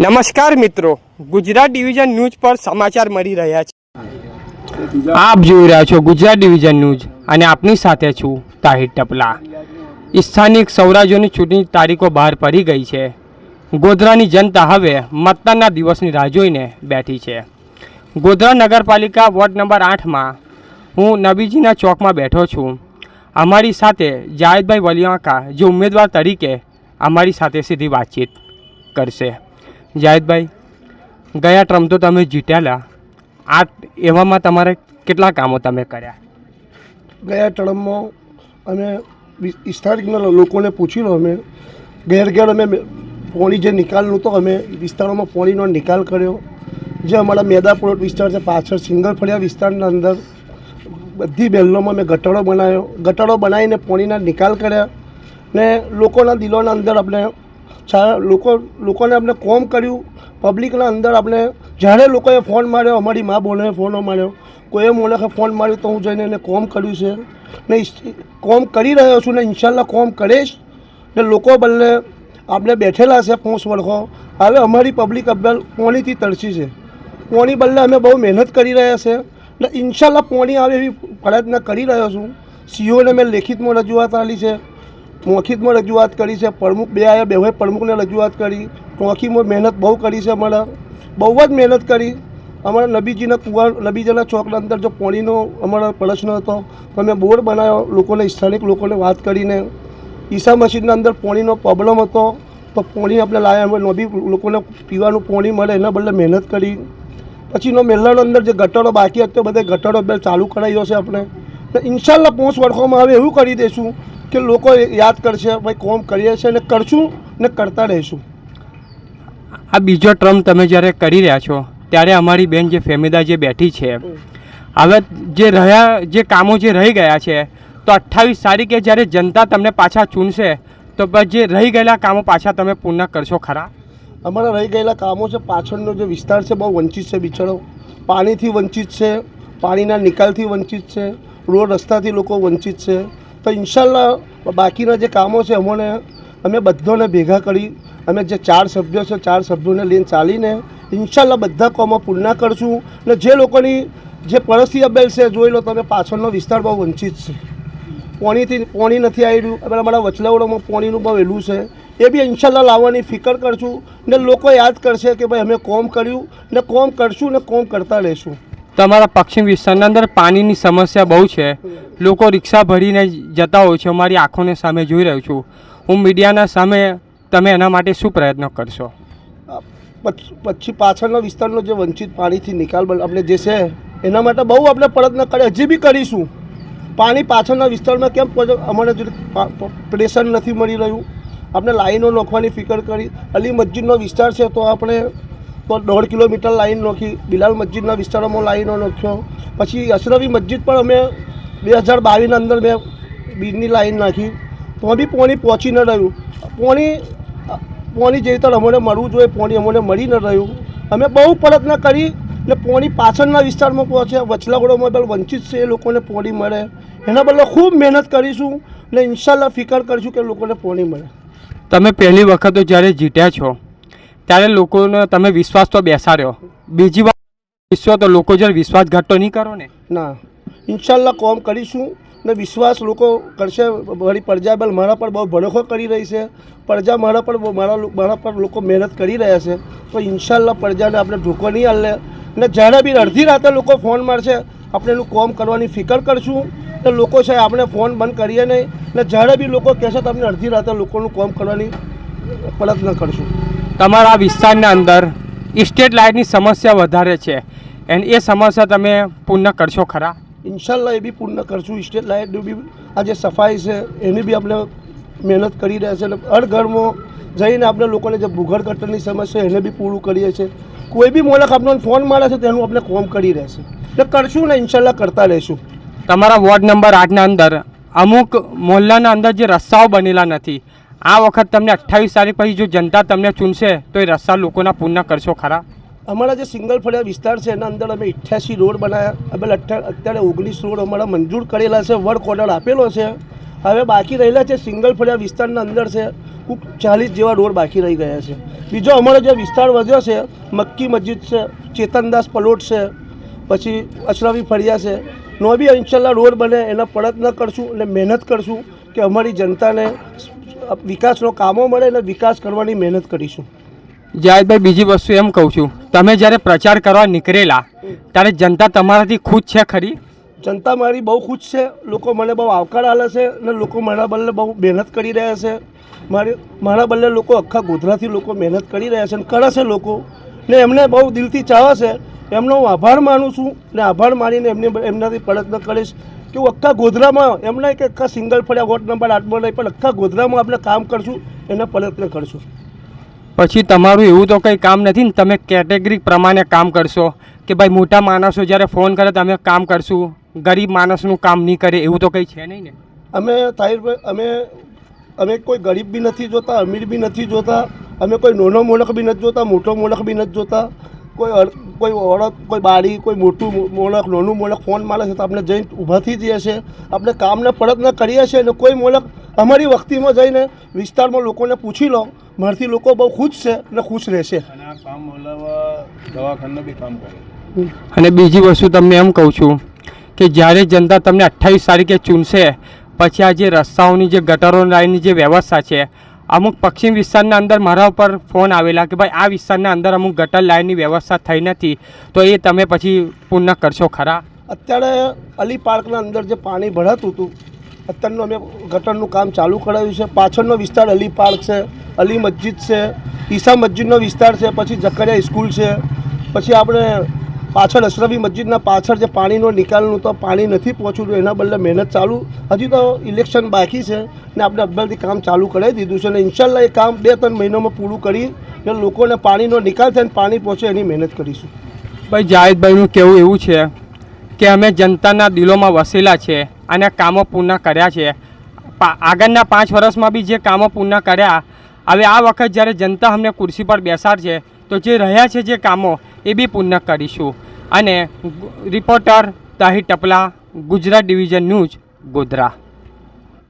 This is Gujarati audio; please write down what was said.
નમસ્કાર મિત્રો, ગુજરાત ડિવિઝન ન્યૂઝ પર સમાચાર મળી રહ્યા છે। આપ જોઈ રહ્યા છો ગુજરાત ડિવિઝન ન્યૂઝ અને આપની સાથે છું તાહિર ટપલા। સ્થાનિક સૌરાજ્યોની ચૂંટણી તારીખો બહાર પડી ગઈ છે। ગોધરાની જનતા હવે મતદાનના દિવસની રાહ જોઈને બેઠી છે। ગોધરા નગરપાલિકા વોર્ડ નંબર 8માં હું નબીજીના ચોકમાં બેઠો છું। અમારી સાથે જાવેદભાઈ વલિયાકા જે ઉમેદવાર તરીકે અમારી સાથે સીધી વાતચીત કરશે। જાવેદભાઈ, ગયા ટર્મ તો તમે જીત્યાલા, આ એવામાં તમારે કેટલા કામો તમે કર્યા? ગયા ટર્મમાં અમે સ્થાનિકના લોકોને પૂછી લો, અમે ઘેર ઘેર અમે પાણી જે નિકાલનું તો અમે વિસ્તારોમાં પાણીનો નિકાલ કર્યો। જે અમારા મેદાપુર વિસ્તાર છે, પાછળ સિંગલ ફળિયા વિસ્તારના અંદર બધી બહેલોમાં મેં ગટરો બનાવ્યો। ગટરો બનાવીને પાણીના નિકાલ કર્યા ને લોકોના દિલોના અંદર આપણે લોકોને આપણે કોમ કર્યું। પબ્લિકના અંદર આપણે જ્યારે લોકોએ ફોન માર્યો, અમારી મા બોને ફોન માર્યો, કોઈએ મોલકે ફોન માર્યો તો હું જઈને એને કોમ કર્યું છે ને કોમ કરી રહ્યો છું ને ઇન્શાલ્લાહ કોમ કરીશ ને લોકો બદલે આપણે બેઠેલા છે 5 વર્ષો। હવે અમારી પબ્લિક અબ્બલ પાણીથી તરસી છે। પાણી બદલે અમે બહુ મહેનત કરી રહ્યા છે ને ઇન્શાલ્લાહ પાણી આવે એવી પ્રયત્ન કરી રહ્યો છું। સીઓને મેં લેખિતમાં રજૂઆત આપી છે, મૌખિકમાં રજૂઆત કરી છે, પ્રમુખ બે આવ્યા, બે પ્રમુખને રજૂઆત કરી, ટોંકીમાં મહેનત બહુ કરી છે। અમારા બહુ જ મહેનત કરી। અમારા નબીજીના ચોકના અંદર જો પાણીનો અમારો પ્રશ્ન હતો તો અમે બોર બનાવ્યો, લોકોને સ્થાનિક લોકોને વાત કરીને। ઈસા મસ્જિદના અંદર પાણીનો પ્રોબ્લેમ હતો તો પાણી આપણે લાવ્યા, અમે નબી લોકોને પીવાનું પાણી મળે એના બદલે મહેનત કરી। પછીનો મેલ્લાનો અંદર જે ગટરો બાકી હતો બધે ગટરો બે ચાલુ કરાવ્યો છે આપણે। ઇન્શાલ્લાહ 5 વર્ષોમાં હવે એવું કરી દઈશું કે લોકો યાદ કરશે, ભાઈ કોમ કરીએ છીએ ને કરશું ને કરતા રહીશું। આ બીજો ટર્મ તમે જ્યારે કરી રહ્યા છો ત્યારે અમારી બેન જે ફેમેદા જે બેઠી છે, હવે જે કામો જે રહી ગયા છે તો 28 તારીખે જ્યારે જનતા તમને પાછા ચૂનશે તો જે રહી ગયેલા કામો પાછા તમે પૂર્ણ કરશો ખરા? અમારા રહી ગયેલા કામો છે, પાછળનો જે વિસ્તાર છે બહુ વંચિત છે, બિચારો પાણીથી વંચિત છે, પાણીના નિકાલથી વંચિત છે, રોડ રસ્તાથી લોકો વંચિત છે। તો ઇન્શાલ્લાહ બાકીના જે કામો છે અમે બધાને ભેગા કરી, અમે જે 4 સભ્યો છે 4 સભ્યોને લઈને ચાલીને ઇન્શાલ્લાહ બધા કામો પૂર્ણ કરશું। ને જે લોકોની જે પરિસ્થિતિ અબેલ છે જોઈ લો તમે, પાછળનો વિસ્તાર બહુ વંચિત છે, પાણી નથી આવ્યું। હવે અમારા વચલાવડામાં પાણીનું બહુ વહેલું છે, એ બી ઇન્શાલ્લાહ લાવવાની ફિકર કરશું ને લોકો યાદ કરશે કે ભાઈ અમે કોમ કર્યું ને કોમ કરશું ને કોમ કરતા રહીશું। તમારા પશ્ચિમ વિસ્તારના અંદર પાણીની સમસ્યા બહુ છે, લોકો રિક્ષા ભરીને જતા હોય છે, અમારી આંખોને સામે જોઈ રહ્યો છું। હું મીડિયાના સામે તમે એના માટે શું પ્રયત્નો કરશો? પછી પાછળના વિસ્તારનો જે વંચિત પાણીથી નિકાલ આપણે જે છે એના માટે બહુ આપણે પ્રયત્ન કરીએ, હજી બી કરીશું। પાણી પાછળના વિસ્તારમાં કેમ અમારે પ્રેશર નથી મળી રહ્યું, આપણે લાઈનો નાખવાની ફિકર કરી। અલી મસ્જિદનો વિસ્તાર છે તો આપણે તો 1.5 કિલોમીટર લાઈન નાખી, બિલાલ મસ્જિદના વિસ્તારોમાં લાઈનો નાખ્યો। પછી અશરફી મસ્જિદ પણ અમે 2022ના અંદર મેં બીજની લાઈન નાખી તો બી પાણી પહોંચી ન રહ્યું। પાણી જે રીતે અમને મળવું જોઈએ પાણી અમને મળી ન રહ્યું। અમે બહુ પ્રયત્ન કરી ને પાણી પાછળના વિસ્તારમાં પહોંચે, વચલાગોડામાં બલ વંચિત છે એ લોકોને પાણી મળે એના બદલે ખૂબ મહેનત કરીશું ને ઇન્શાલ્લાહ ફિકર કરીશું કે લોકોને પાણી મળે। તમે પહેલી વખત જ્યારે જીત્યા છો ત્યારે લોકોને તમે વિશ્વાસ તો બેસાડ્યો, બીજી વાર વિશ્વાસ તો લોકો જ્યારે વિશ્વાસઘાત તો નહીં કરો ને? ના, ઇન્શાલ્લાહ કોમ કરીશું ને વિશ્વાસ લોકો કરશે। મારી પ્રજા બલ મારા પર બહુ ભરોસો કરી રહી છે, પ્રજા મારા પર લોકો મહેનત કરી રહ્યા છે તો ઇન્શાલ્લાહ પ્રજાને આપણે ધોકો નહીં હાલે ને જ્યારે બી અડધી રાતે લોકો ફોન મારશે આપણે એનું કોમ કરવાની ફિકર કરશું ને લોકો છે આપણે ફોન બંધ કરીએ નહીં ને જ્યારે બી લોકો કહેશે તો આપણે અડધી રાતે લોકોનું કોમ કરવાની પ્રયત્ન કરશું। તમારા વિસ્તારના અંદર સ્ટ્રીટ લાઇટની સમસ્યા વધારે છે અને એ સમસ્યા તમે પૂર્ણ કરશો ખરા? ઇન્શાલ્લાહ એ બી પૂર્ણ કરશું। સ્ટ્રીટ લાઇટની બી આ જે સફાઈ છે એની બી આપણે મહેનત કરી રહ્યા છે અને હર ઘરમાં જઈને આપણે લોકોને જે ભૂગર્ભ ગટરની સમસ્યા એને બી પૂરું કરીએ છીએ। કોઈ બી મોલક આપણને ફોન મારે છે તેનું આપણે કોમ કરી રહેશે એટલે કરશું ને ઇન્શાલ્લાહ કરતા રહીશું। તમારા વોર્ડ નંબર 8ના અંદર અમુક મોહલ્લાના અંદર જે રસ્તાઓ બનેલા નથી, આ વખત તમને 28 તારીખ પછી જો જનતા તમને ચૂનશે તો એ રસ્તા લોકોના પૂર્ણ કરશો ખરા? અમારા જે સિંગલ ફળિયા વિસ્તાર છે એના અંદર અમે 88 રોડ બનાવ્યા, અમે અત્યારે 19 રોડ અમારા મંજૂર કરેલા છે, વર્ક ઓર્ડર આપેલો છે। હવે બાકી રહેલા છે સિંગલ ફળિયા વિસ્તારના અંદર છે કુક 40 જેવા રોડ બાકી રહી ગયા છે. બીજો અમારો જે વિસ્તાર વધ્યો છે, મક્કી મસ્જિદ છે, ચેતનદાસ પલોટ છે, પછી અશરફી ફળિયા છે, નો બી ઇન્શાલ્લાહ રોડ બને એના પ્રયત્ન કરશું અને મહેનત કરશું કે અમારી જનતાને વિકાસનો કામો મળે અને વિકાસ કરવાની મહેનત કરીશું. જાવેદભાઈ, બીજી વસ્તુ એમ કહું છું, તમે જ્યારે પ્રચાર કરવા નીકળેલા ત્યારે જનતા તમારાથી ખુશ છે ખરી? જનતા મારી બહુ ખુશ છે. લોકો મને બહુ આવકાર આલે છે અને લોકો મારા બદલે બહુ મહેનત કરી રહ્યા છે. મારા બદલે લોકો આખા ગોધરાથી લોકો મહેનત કરી રહ્યા છે અને કરે છે લોકો, ને એમને બહુ દિલથી ચાહે છે. એમનો હું આભાર માનું છું ને આભાર માનીને એમનાથી પ્રયત્ન કરીશ કે હું આખા ગોધરામાં એમને કે આખા સિંગલ ફળિયા વોર્ડ નંબર 8માં નહીં પણ આખા ગોધરામાં આપણે કામ કરશું, એના પ્રયત્ન કરશું. પછી તમારું એવું તો કંઈ કામ નથી ને, તમે કેટેગરી પ્રમાણે કામ કરશો કે ભાઈ મોટા માણસો જ્યારે ફોન કરે તમે કામ કરશું, ગરીબ માણસનું કામ નહીં કરે, એવું તો કંઈ છે નહીં ને? અમે તાહિરભાઈ અમે કોઈ ગરીબ બી નથી જોતા, અમીર બી નથી જોતા, અમે કોઈ નાનો મોલક બી નથી જોતા, મોટો મોલક બી નથી જોતા. કોઈ ઓળખ, કોઈ બાળી, કોઈ મોટું મોલક, નાનું મોલક ફોન મારે છે તો આપણે જઈને ઊભા થઈ જઈએ છીએ. આપણે કામને પ્રયત્ન કરીએ છીએ અને કોઈ મોલક અમારી વખતીમાં જઈને વિસ્તારમાં લોકોને પૂછી લો, મારાથી લોકો બહુ ખુશ છે અને ખુશ રહેશે. અને બીજી વસ્તુ તમને એમ કહું છું કે જ્યારે જનતા તમને 28 તારીખે ચૂનશે પછી આ જે રસ્તાઓની જે ગટરો લાઈનની જે વ્યવસ્થા છે, અમુક પશ્ચિમ વિસ્તારના અંદર મારા ઉપર ફોન આવેલા કે ભાઈ આ વિસ્તારના અંદર અમુક ગટર લાઈનની વ્યવસ્થા થઈ નથી, તો એ તમે પછી પૂર્ણ કરશો ખરા? અત્યારે અલી પાર્કના અંદર જે પાણી ભરાતું હતું, અત્યારનું અમે ગટરનું કામ ચાલુ કરાવ્યું છે. પાછળનો વિસ્તાર અલી પાર્ક છે, અલી મસ્જિદ છે, ઈસા મસ્જિદનો વિસ્તાર છે, પછી જકરિયા સ્કૂલ છે, પછી આપણે પાછળ અશરફી મસ્જિદના પાછળ જે પાણીનો નિકાલનું તો પાણી નથી પહોંચ્યું, એના બદલે મહેનત ચાલુ. હજી તો ઇલેક્શન બાકી છે ને આપણે અબ્બલથી કામ ચાલુ કરાવી દીધું છે અને ઇન્શાલ્લાહ એ કામ 2-3 મહિનામાં પૂરું કરી ને લોકોને પાણીનો નિકાલ થાય ને પાણી પહોંચે એની મહેનત કરીશું. ભાઈ જાવેદભાઈનું કહેવું એવું છે કે અમે જનતાના દિલોમાં વસેલા છે અને કામો પૂર્ણ કર્યા છે. આગળના 5 વર્ષમાં બી જે કામો પૂર્ણ કર્યા, હવે આ વખત જ્યારે જનતા અમને ખુરશી પર બેસાડશે તો જે રહ્યા છે જે કામો એ બી પૂર્ણ કરીશું. અને reporter Tahir Tapla, Gujarat division news, Godhra.